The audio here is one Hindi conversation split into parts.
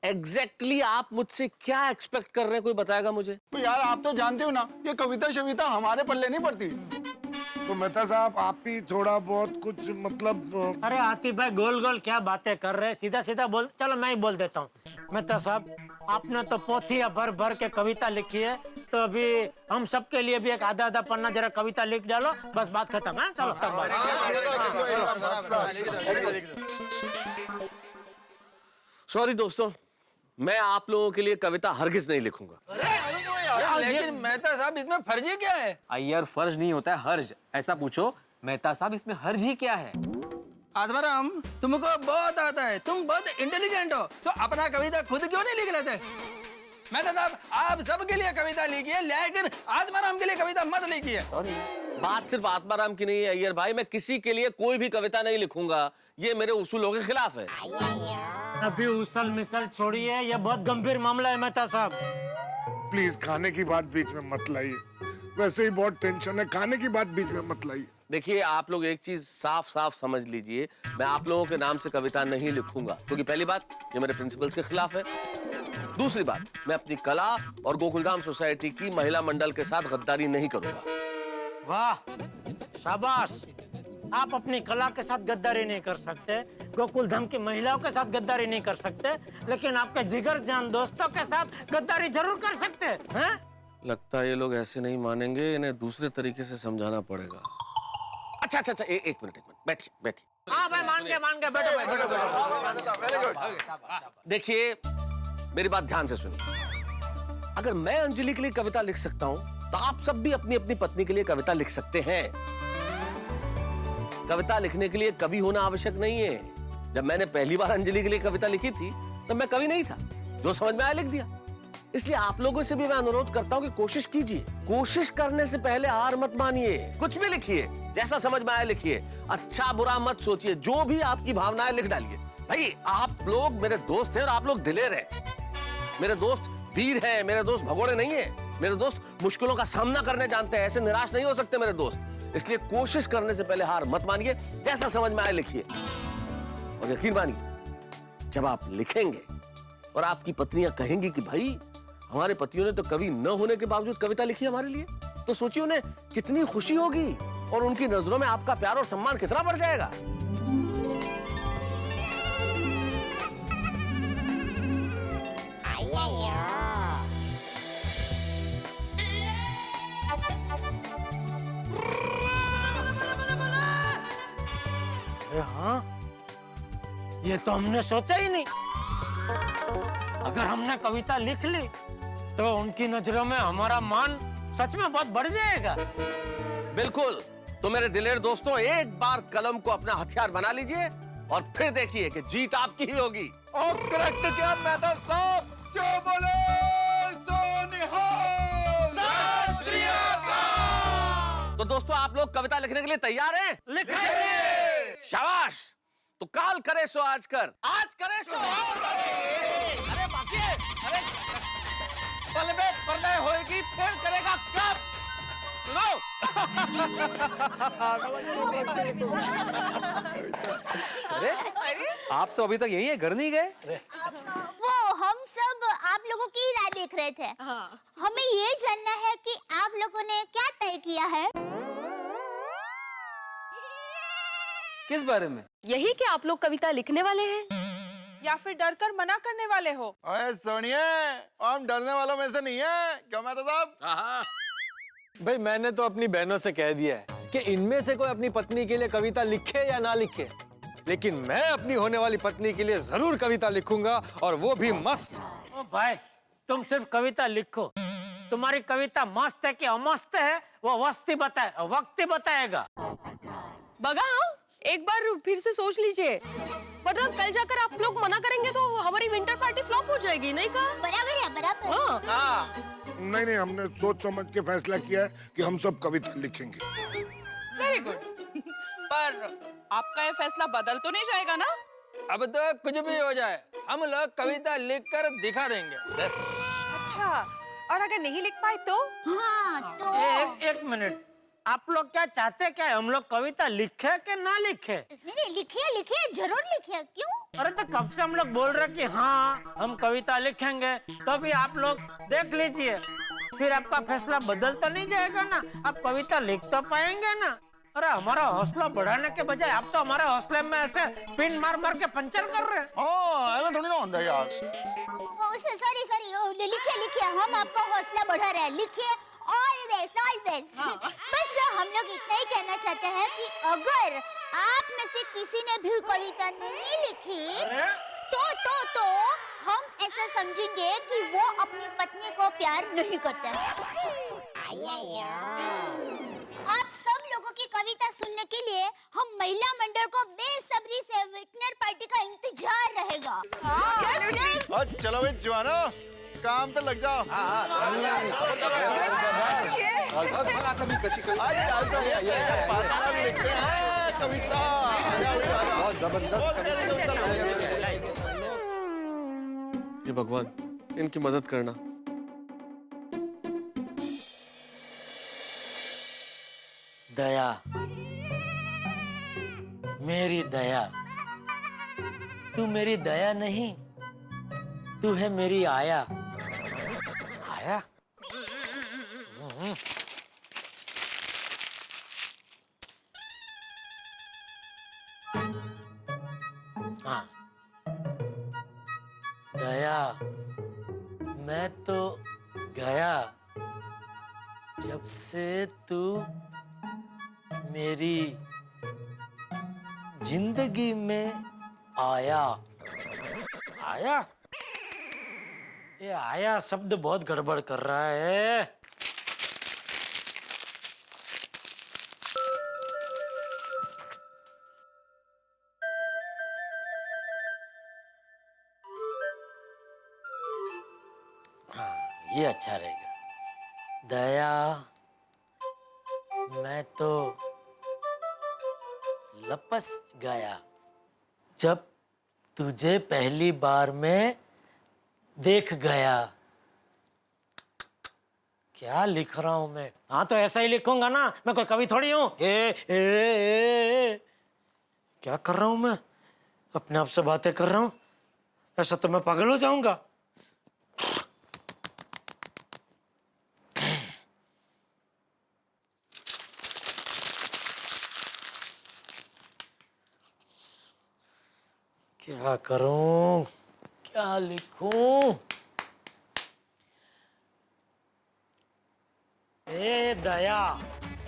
एग्जैक्टली आप मुझसे क्या एक्सपेक्ट कर रहे हैं, कोई बताएगा मुझे? तो यार आप तो जानते हो ना, ये कविता शविता हमारे पल्ले नहीं पड़ती। तो मेहता साहब आप ही थोड़ा बहुत कुछ मतलब अरे आतिफ भाई गोल गोल क्या बातें कर रहे हैं, सीधा सीधा बोल। चलो मैं ही बोल देता हूँ। मेहता साहब आपने तो पोथिया भर भर के कविता लिखी है, तो अभी हम सबके लिए भी एक आधा आधा पन्ना जरा कविता लिख डालो, बस बात खत्म है। चलो सॉरी दोस्तों, मैं आप लोगों के लिए कविता हरगिज नहीं लिखूंगा। लेकिन मेहता साहब इसमें फर्जी क्या है? अय्यर फर्ज नहीं होता है हर्ज। ऐसा पूछो मेहता साहब इसमें हर्ज ही क्या है? आत्माराम तुमको बहुत आता है, तुम बहुत इंटेलिजेंट हो, तो अपना कविता खुद क्यों नहीं लिख लेते? मेहता साहब आप सबके लिए कविता लिखिए, लेकिन आत्माराम के लिए कविता मत लिखिए। बात सिर्फ आत्माराम की नहीं है अय्यर भाई, मैं किसी के लिए कोई भी कविता नहीं लिखूंगा, ये मेरे उसूलों के खिलाफ है। अभी उसल मिसल छोड़िए, ये बहुत गंभीर मामला है मेहता साहब। प्लीज खाने की बात बीच में मत लाइए, वैसे ही बहुत टेंशन है, खाने की बात बीच में मत लाइए। देखिए आप लोग एक चीज साफ साफ समझ लीजिए, मैं आप लोगों के नाम से कविता नहीं लिखूंगा, क्योंकि पहली बात ये मेरे प्रिंसिपल्स के खिलाफ है। दूसरी बात, मैं अपनी कला और गोकुलधाम सोसाइटी की महिला मंडल के साथ गद्दारी नहीं करूंगा। वाह शाबाश, आप अपनी कला के साथ गद्दारी नहीं कर सकते, गोकुलधाम की महिलाओं के साथ गद्दारी नहीं कर सकते, लेकिन आपके जिगर जान दोस्तों के साथ गद्दारी जरूर कर सकते हैं। लगता है ये लोग ऐसे नहीं मानेंगे, इन्हें दूसरे तरीके से समझाना पड़ेगा। अच्छा, एक मिनट बैठिए। हाँ भाई मान गए, बैठो। देखिए मेरी बात ध्यान से सुनिए, अगर मैं अंजलि के लिए कविता लिख सकता हूं, तो आप सब भी अपनी अपनी पत्नी के लिए कविता लिख सकते हैं। कविता लिखने के लिए कवि होना आवश्यक नहीं है। जब मैंने पहली बार अंजलि के लिए कविता लिखी थी, तब मैं कवि नहीं था, जो समझ में आया लिख दिया। इसलिए आप लोगों से भी मैं अनुरोध करता हूं कि कोशिश कीजिए, कोशिश करने से पहले हार मत मानिए, कुछ भी लिखिए, जैसा समझ में आया लिखिए, अच्छा बुरा मत सोचिए, जो भी आपकी भावनाएं लिख डालिए। भाई आप लोग मेरे दोस्त हैं और आप लोग दिलेर हैं, मेरे दोस्त वीर हैं, मेरे दोस्त भगोड़े नहीं है, मेरे दोस्त मुश्किलों का सामना करने जानते हैं, ऐसे निराश नहीं हो सकते मेरे दोस्त। इसलिए कोशिश करने से पहले हार मत मानिए, जैसा समझ में आए लिखिए। और यकीन मानिए, जब आप लिखेंगे और आपकी पत्नियां कहेंगी कि भाई हमारे पतियों ने तो कवि न होने के बावजूद कविता लिखी हमारे लिए, तो सोचिए उन्हें कितनी खुशी होगी और उनकी नजरों में आपका प्यार और सम्मान कितना बढ़ जाएगा। हाँ, ये तो हमने सोचा ही नहीं। अगर हमने कविता लिख ली तो उनकी नजरों में हमारा मान सच में बहुत बढ़ जाएगा। बिल्कुल, तो मेरे दिलेर दोस्तों, एक बार कलम को अपना हथियार बना लीजिए और फिर देखिए कि जीत आपकी ही होगी। और करेक्ट क्या मेहता साहब, जो बोले सो निहाल। सत श्री अकाल। तो दोस्तों आप लोग कविता लिखने के लिए तैयार हैं? लिखेंगे। शाबाश, तो काल करे सो आज कर, आज करे सो अरे बाकी है, अरे पल में प्रलय होएगी, फिर करेगा कब? सुनो। अरे आप सब अभी तक यही है, घर नहीं गए? वो हम सब आप लोगों की राह देख रहे थे। हमें ये जानना है कि आप लोगों ने क्या तय किया है। किस बारे में? यही कि आप लोग कविता लिखने वाले हैं या फिर डर कर मना करने वाले हो? अरे सुनिए, हम डरने वालों में से नहीं है, क्यों मेहता साहब? भाई मैंने तो अपनी बहनों से कह दिया है कि इनमें से कोई अपनी पत्नी के लिए कविता लिखे या ना लिखे, लेकिन मैं अपनी होने वाली पत्नी के लिए जरूर कविता लिखूंगा, और वो भी मस्त। ओ भाई तुम सिर्फ कविता लिखो, तुम्हारी कविता मस्त है कि अमस्त है वो वक्त ही बताएगा। बगा एक बार फिर से सोच लीजिए, वरना कल जाकर आप लोग मना करेंगे तो हमारी विंटर पार्टी फ्लॉप हो जाएगी, नहीं कहा? बराबर है, बराबर। हाँ। नहीं, हमने सोच समझ के फैसला किया है कि हम सब कविता लिखेंगे। Very good. पर आपका ये फैसला बदल तो नहीं जाएगा ना? अब तो कुछ भी हो जाए, हम लोग कविता लिख कर दिखा देंगे। अच्छा, और अगर नहीं लिख पाए तो? हाँ तो एक मिनट, आप लोग क्या चाहते क्या है? हम लोग कविता लिखे कि ना लिखे? नहीं लिखिए लिखिए जरूर लिखिए। क्यों? अरे तो कब से हम लोग बोल रहे कि हाँ हम कविता लिखेंगे, तो भी आप लोग देख लीजिए, फिर आपका फैसला बदल तो नहीं जाएगा ना? आप कविता लिख तो पाएंगे ना? अरे हमारा हौसला बढ़ाने के बजाय आप तो हमारे हौसले में ऐसे पिन मार मार के पंचर कर रहे हैं। हाँ ऐसा थोड़ी ना होता है यार। सॉरी लिखिए लिखिए, हम आपका हौसला बढ़ा रहे हैं। लिखिए ऑलवेज। बस हम लोग इतना ही कहना चाहते हैं कि अगर आप में से किसी ने भी कविता नहीं लिखी तो हम ऐसा समझेंगे कि वो अपनी पत्नी को प्यार नहीं करता। आप सब लोगों की कविता सुनने के लिए हम महिला मंडल को बेसब्री से विंटर पार्टी का इंतजार रहेगा। चलो भाई जवानो, काम पे लग जाओ। लिखते हैं कविता। ये भगवान, इनकी मदद करना। दया, मेरी दया, तू मेरी दया नहीं, तू है मेरी आया। आया? हाँ, दया, मैं तो गया जब से तू मेरी जिंदगी में आया। आया? ये आया शब्द बहुत गड़बड़ कर रहा है। हाँ, ये अच्छा रहेगा। दया, मैं तो लपस गया जब तुझे पहली बार में देख गया। क्या लिख रहा हूं मैं? हाँ तो ऐसा ही लिखूंगा ना, मैं कोई कवि थोड़ी हूं। क्या कर रहा हूं मैं? अपने आप से बातें कर रहा हूं। ऐसा तो मैं पागल हो जाऊंगा। क्या करूं, क्या लिखूं? ए दया।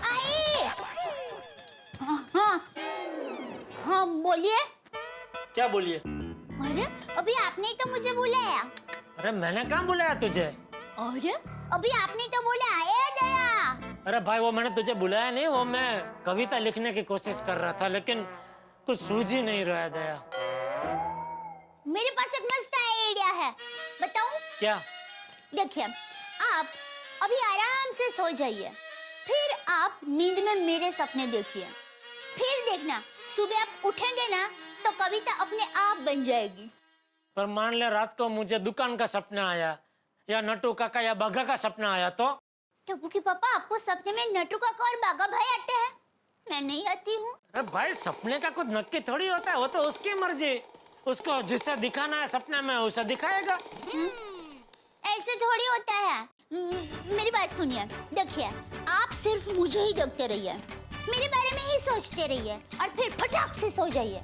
आई। हाँ बोलिए। क्या बोलिए? अरे अभी आपने ही तो मुझे बुलाया। अरे मैंने कहाँ बुलाया तुझे? अरे अभी आपने तो बोला ए दया। अरे भाई वो मैंने तुझे बुलाया नहीं, वो मैं कविता लिखने की कोशिश कर रहा था, लेकिन कुछ सूझ ही नहीं रहा है दया। मेरे पास एक मस्त आइडिया है, बताऊं? क्या? देखिए, आप अभी आराम से सो जाइए, फिर आप नींद में मेरे सपने देखिए, फिर देखना सुबह आप उठेंगे ना तो कविता अपने आप बन जाएगी। पर मान ले रात को मुझे दुकान का सपना आया, या नटू काका या बाघा का सपना आया तो? टप्पू की पापा, आपको सपने में नटू काका और बाघा भाई आते हैं, मैं नहीं आती हूँ। अरे भाई सपने का कुछ नक्की थोड़ी होता है, वो तो उसकी मर्जी। उसको जिसे दिखाना है सपने में उसे दिखाएगा। ऐसे थोड़ी होता है। मेरी बात सुनिए, देखिए आप सिर्फ मुझे ही देखते रहिए, मेरे बारे में ही सोचते रहिए और फिर फटाक से सो जाइए।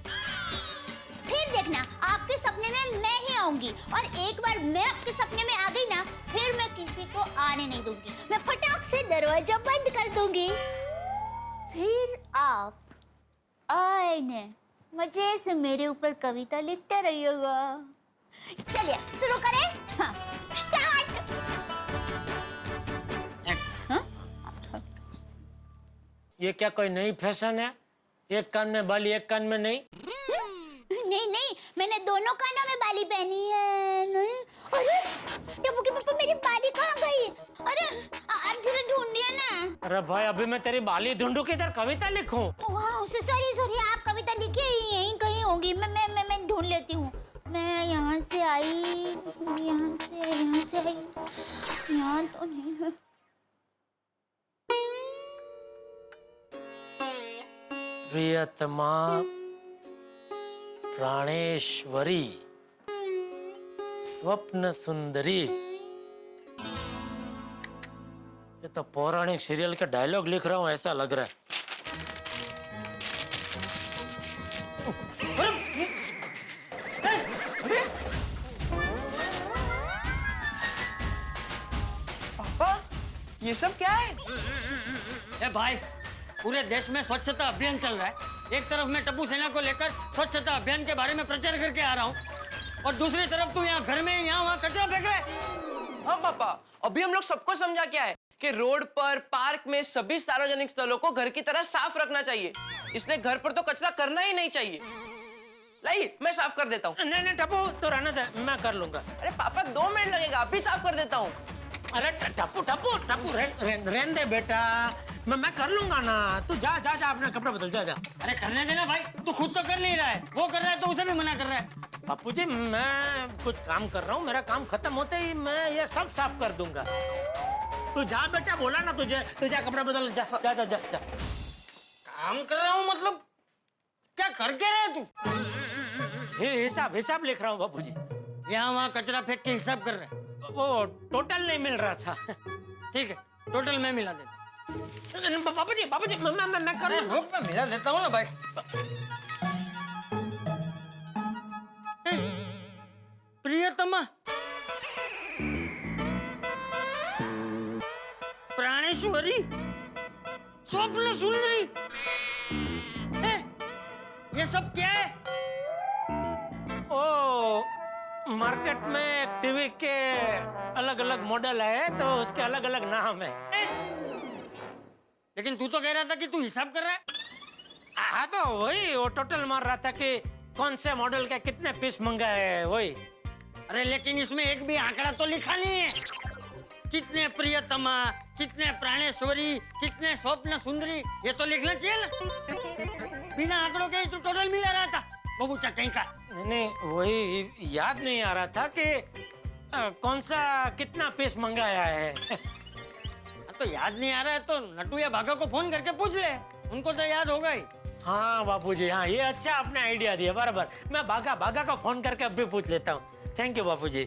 फिर देखना आपके सपने में मैं ही आऊंगी, और एक बार मैं आपके सपने में आ गई ना, फिर मैं किसी को आने नहीं दूंगी, मैं फटाक से दरवाजा बंद कर दूंगी। फिर आप आईने मजे से मेरे ऊपर कविता लिखते रहिएगा। चलिए शुरू करें। हाँ, स्टार्ट। ये क्या कोई नई फैशन है? एक कान में बाली एक कान में नहीं? नहीं, मैंने दोनों कानों में बाली पहनी है। नहीं, अरे टप्पू के पापा मेरी बाली कहाँ गई? अरे आप जरा ढूंढिए ना। अरे भाई अभी मैं तेरी बाली ढूंढूं कि इधर कविता लिखूं? सॉरी, आप कविता लिखिए, यहीं कहीं होंगी, मैं ढूंढ लेती हूँ। मैं यहाँ से आई, यहाँ से आई, यहाँ तो नहीं है। प्रियतमा प्राणेश्वरी स्वप्न सुंदरी। ये तो पौराणिक सीरियल के डायलॉग लिख रहा हूं ऐसा लग रहा है। पापा ये सब क्या है? ए भाई, पूरे देश में स्वच्छता अभियान चल रहा है। एक तरफ मैं टप्पू सेना को लेकर स्वच्छता अभियान के बारे में प्रचार करके आ रहा हूँ, और दूसरी तरफ तू यहाँ घर में यहाँ वहाँ कचरा फेंक रहा है। हाँ पापा, अभी हम लोग सबको समझा क्या है कि रोड पर, पार्क में, सभी सार्वजनिक स्थलों को घर की तरह साफ रखना चाहिए। इसलिए घर पर तो कचरा करना ही नहीं चाहिए। लाई, मैं साफ कर देता हूँ। नहीं नहीं टप्पू, तो रहने दे, मैं कर लूंगा। अरे पापा 2 मिनट लगेगा, अभी साफ कर देता हूँ। अरे टप्पू टप्पू टप्पू रहने दे बेटा, मैं कर लूंगा ना। तू जा जा जा, अपना कपड़ा बदल, जा जा। अरे करने देना भाई, तू खुद तो कर नहीं रहा है, वो कर रहा है तो उसे भी मना कर रहा है। बापू जी, मैं कुछ काम कर रहा हूँ, मेरा काम खत्म होते ही मैं ये सब साफ कर दूंगा। तू जा बेटा, बोला ना तुझे, तू जा कपड़ा बदल, जा जा जा जा, जा। काम कर रहा हूँ मतलब क्या करके रहे तू? हिसाब हिसाब लिख रहा हूँ बापू जी। यहाँ वहाँ कचरा फेंक के हिसाब कर रहे हैं। वो टोटल नहीं मिल रहा था। ठीक है, टोटल मैं मिला देता बापू जी मैं कर हूँ। रुक, मैं मिला देता हूँ ना भाई। प्रियतमा प्राणेश्वरी स्वप्न सुंदरी, ये सब क्या है? ओ, मार्केट में टीवी के अलग अलग मॉडल है तो उसके अलग अलग नाम है। लेकिन तू तो कह रहा था कि तू हिसाब कर रहा है। हाँ तो वही, वो टोटल मार रहा था कि कौन से मॉडल के कितने पीस मंगाए हैं, वही। अरे लेकिन इसमें एक भी आंकड़ा तो लिखा नहीं है। कितने प्रियतमा, कितने प्राणेश्वरी, कितने स्वप्न सुंदरी, ये तो लिखना चाहिए ना। बिना आंकड़ों के तो टोटल मिला रहा था बबूचा कहीं का। नहीं, वही याद नहीं आ रहा था कि कौन सा कितना पीस मंगाया है। तो याद नहीं आ रहा है तो नटू या भागा को फोन करके पूछ ले, उनको तो याद होगा ही। हाँ बापूजी, हाँ ये अच्छा आपने आइडिया दिया, बराबर। मैं भागा को फोन करके अब भी पूछ लेता हूँ। थैंक यू बापूजी।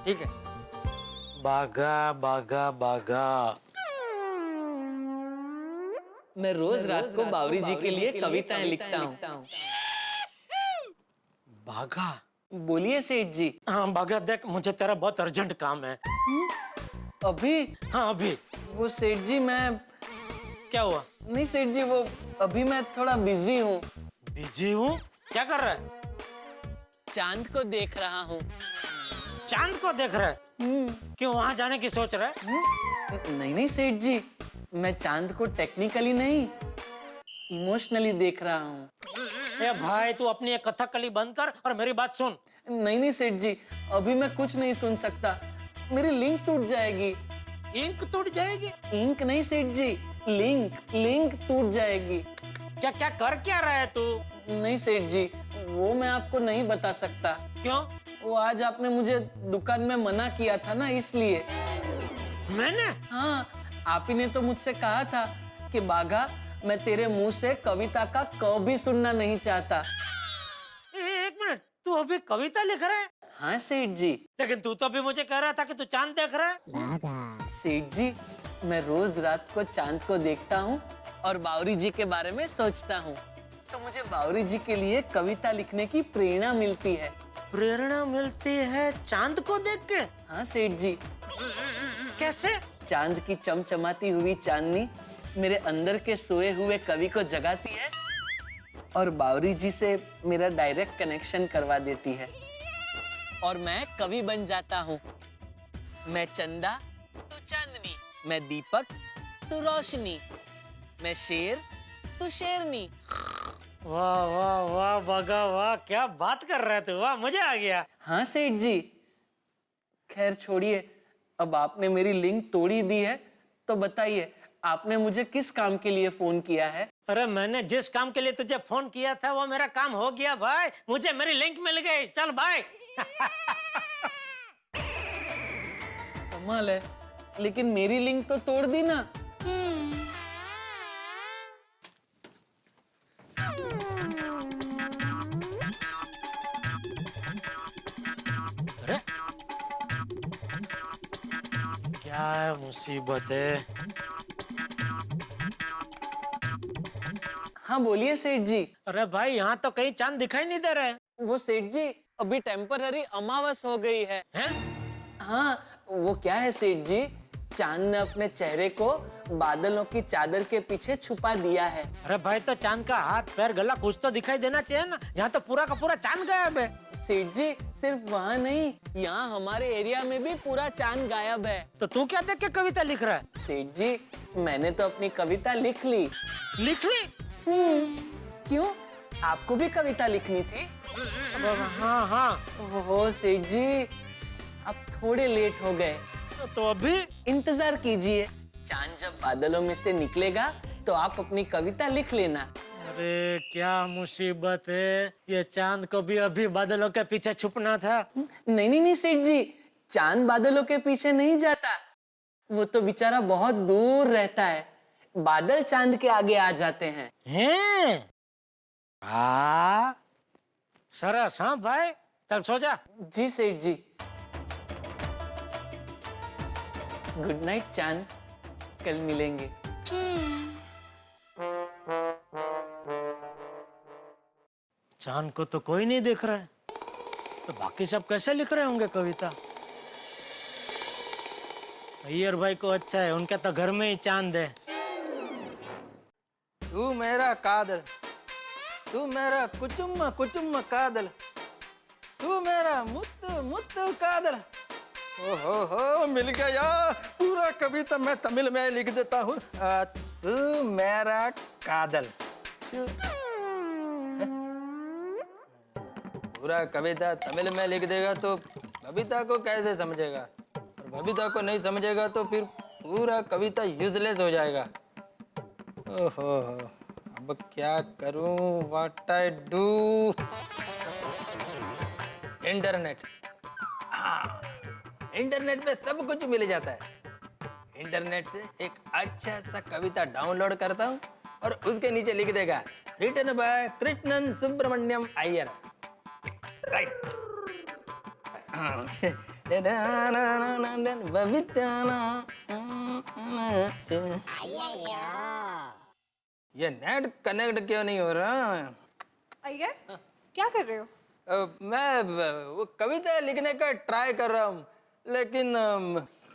ठीक है। बागा बागा बागा। मैं रोज रात को बावरी जी के लिए कविताएं लिखता हूँ। बागा? बोलिए सेठ जी। हाँ बागा, देख मुझे तेरा बहुत अर्जेंट काम है। अभी? हाँ अभी। वो सेठ जी, मैं... क्या हुआ? नहीं सेठ जी, वो अभी मैं थोड़ा बिजी हूँ। बिजी हूँ? क्या कर रहा है? चांद को देख रहा हूँ। चांद को देख रहा है? क्यों, वहां जाने की सोच रहा है? नहीं नहीं सेठ जी, मैं चांद को टेक्निकली नहीं, इमोशनली देख रहा हूँ। ए भाई, तू अपनी ये कथकली बंद कर और मेरी बात सुन। नहीं नहीं सेठ जी, अभी मैं कुछ नहीं सुन सकता, मेरी लिंक टूट जाएगी। इंक टूट जाएगी? इंक नहीं सेठ जी, लिंक टूट जाएगी। क्या क्या कर क्या रहा है तू? नहीं सेठ जी, वो मैं आपको नहीं बता सकता। क्यों? वो आज आपने मुझे दुकान में मना किया था ना, इसलिए। मैंने? हाँ, आप ही ने तो मुझसे कहा था कि बागा, मैं तेरे मुंह से कविता का क भी सुनना नहीं चाहता। एक मिनट, तू अभी कविता लिख रहा है? हाँ सेठ जी। लेकिन तू तो अभी मुझे कह रहा था कि तू चांद देख रहा है। सेठ जी, मैं रोज रात को चांद को देखता हूँ और बावरी जी के बारे में सोचता हूँ, तो मुझे बावरी जी के लिए कविता लिखने की प्रेरणा मिलती है। प्रेरणा मिलती है चांद को देख के? हाँ सेठ जी। कैसे? चांद की चमचमाती हुई चांदनी मेरे अंदर के सोए हुए कवि को जगाती है और बावरी जी से मेरा डायरेक्ट कनेक्शन करवा देती है और मैं कवि बन जाता हूँ। मैं चंदा तो चांदनी, मैं दीपक तो रोशनी, मैं शेर तो शेरनी। वाह वाह वाह बागा वाह, क्या बात कर रहा है तू, वाह मजा आ गया। हाँ सेठ जी। खैर छोड़िए, अब आपने मेरी लिंक तोड़ी दी है, तो बताइए आपने मुझे किस काम के लिए फोन किया है? अरे मैंने जिस काम के लिए तुझे फोन किया था वो मेरा काम हो गया भाई, मुझे मेरी लिंक मिल गई। चल भाई। कमाल है, लेकिन मेरी लिंक तो तोड़ दी ना। क्या मुसीबत है। हाँ बोलिए सेठ जी। अरे भाई यहाँ तो कहीं चांद दिखाई नहीं दे रहे। वो सेठ जी अभी टेम्पररी अमावस हो गई है। हैं? हाँ वो क्या है सेठ जी, चांद ने अपने चेहरे को बादलों की चादर के पीछे छुपा दिया है। अरे भाई तो चांद का हाथ पैर गला कुछ तो दिखाई देना चाहिए ना। यहाँ तो पूरा का पूरा चांद गायब है। सेठ जी सिर्फ वहाँ नहीं, यहाँ हमारे एरिया में भी पूरा चांद गायब है। तो तू क्या देख के कविता लिख रहा है? सेठ जी मैंने तो अपनी कविता लिख ली। लिख ली? क्यों, आपको भी कविता लिखनी थी? हाँ हाँ। हो सेठ जी अब थोड़े लेट हो गए, तो अभी इंतजार कीजिए, चांद जब बादलों में से निकलेगा तो आप अपनी कविता लिख लेना। अरे क्या मुसीबत है, ये चांद को भी अभी बादलों के पीछे छुपना था। नहीं सेठ जी, चांद बादलों के पीछे नहीं जाता, वो तो बेचारा बहुत दूर रहता है, बादल चांद के आगे आ जाते हैं। हैं? हाँ सरस। हाँ भाई चल सो जा। जी सेठ जी। गुड नाइट चांद, कल मिलेंगे। चांद को तो कोई नहीं देख रहा है, तो बाकी सब कैसे लिख रहे होंगे कविता? अय्यर भाई को अच्छा है, उनके तो घर में ही चांद है। तू मेरा कादल, तू मेरा कुचुम्मा कुचुम्मा कादल, तू मेरा मुत्तु मुत्तु कादल। ओहो मिल गया, पूरा कविता मैं तमिल में लिख देता हूँ। तू मेरा कादल, पूरा कविता तमिल में लिख देगा तो बबीता को कैसे समझेगा, और बबीता को नहीं समझेगा तो फिर पूरा कविता यूजलेस हो जाएगा। ओहो अब क्या करूं, व्हाट आई डू। इंटरनेट, हाँ इंटरनेट पे सब कुछ मिल जाता है। इंटरनेट से एक अच्छा सा कविता डाउनलोड करता हूँ और उसके नीचे लिख देगा written by Krishnan Subramaniam Iyer. Right. ये नेट कनेक्ट क्यों नहीं हो रहा? अय्यर क्या कर रहे हो? मैं वो कविता लिखने का ट्राई कर रहा हूँ, लेकिन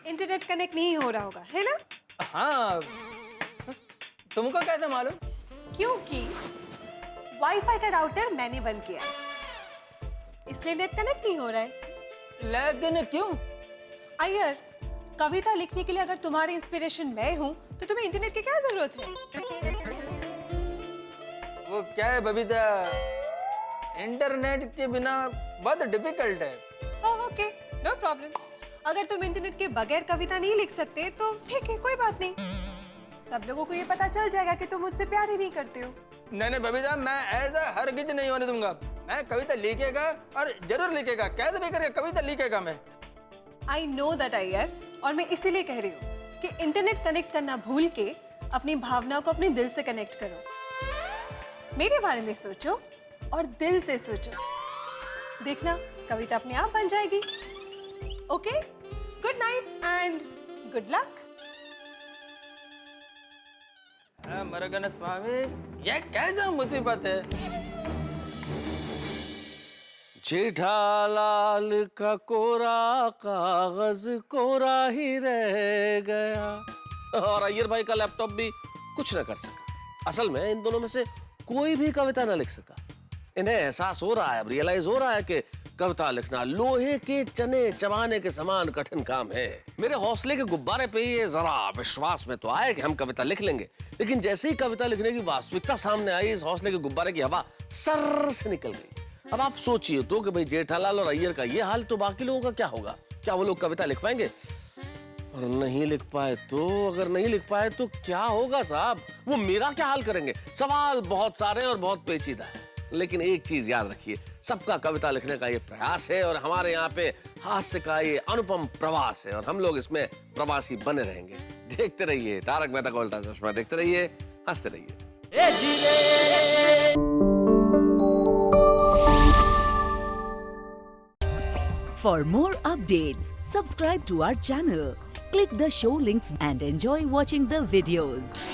इंटरनेट कनेक्ट नहीं हो रहा होगा, है ना? हाँ तुमको कैसे मालूम? क्योंकि वाईफाई का राउटर मैंने बंद किया है, इसलिए नेट कनेक्ट नहीं हो रहा है। लेकिन क्यों? अय्यर कविता लिखने के लिए अगर तुम्हारी इंस्पिरेशन मैं हूँ तो तुम्हें इंटरनेट की क्या जरूरत है? वो क्या है बबीता, इंटरनेट के बिना बहुत डिफिकल्ट है। Okay no problem. अगर तुम इंटरनेट के बगैर कविता नहीं लिख सकते तो ठीक है, कोई बात नहीं। सब लोगों को ये पता चल जाएगा कि तुम मुझसे प्यार ही नहीं करते हो। नहीं बबीता, मैं ऐसा हरगिज नहीं होने दूंगा। मैं कविता लिखेगा और जरूर लिखेगा, कैसे भी करके कविता लिखेगा मैं। आई नो दैट अय्यर, और मैं इसीलिए कह रही हूँ कि इंटरनेट कनेक्ट करना भूल के अपनी भावनाओं को अपने दिल से कनेक्ट करो। मेरे बारे में सोचो और दिल से सोचो, देखना कविता अपने आप बन जाएगी। Okay, good night and good luck. Murugan Swami, ये कैसा मुसीबत है? जेठालाल का कोरा कागज कोरा ही रह गया, और अय्यर भाई का लैपटॉप भी कुछ न कर सका। असल में इन दोनों में से कोई भी कविता न लिख सका। इन्हें एहसास हो रहा है, रियलाइज हो रहा है कि कविता लिखना लोहे के चने चबाने के समान कठिन काम है। मेरे हौसले के गुब्बारे पे ये जरा विश्वास में तो आया कि हम कविता लिख लेंगे, लेकिन जैसे ही कविता लिखने की वास्तविकता सामने आई, इस हौसले के गुब्बारे की हवा सर से निकल गई। अब आप सोचिए तो कि भाई जेठालाल और अय्यर का ये हाल, तो बाकी लोगों का क्या होगा? क्या वो लोग कविता लिख पाएंगे? और नहीं लिख पाए तो, अगर नहीं लिख पाए तो क्या होगा साहब? वो मेरा क्या हाल करेंगे? सवाल बहुत सारे और बहुत पेचीदा है, लेकिन एक चीज याद रखिए, सबका कविता लिखने का ये प्रयास है, और हमारे यहाँ पे हास्य का ये अनुपम प्रवास है, और हम लोग इसमें प्रवासी बने रहेंगे। देखते रहिए तारक मेहता का उल्टा चश्मा, देखते रहिए, हंसते रहिए। For more updates, subscribe to our channel, Click the show links and enjoy watching the videos.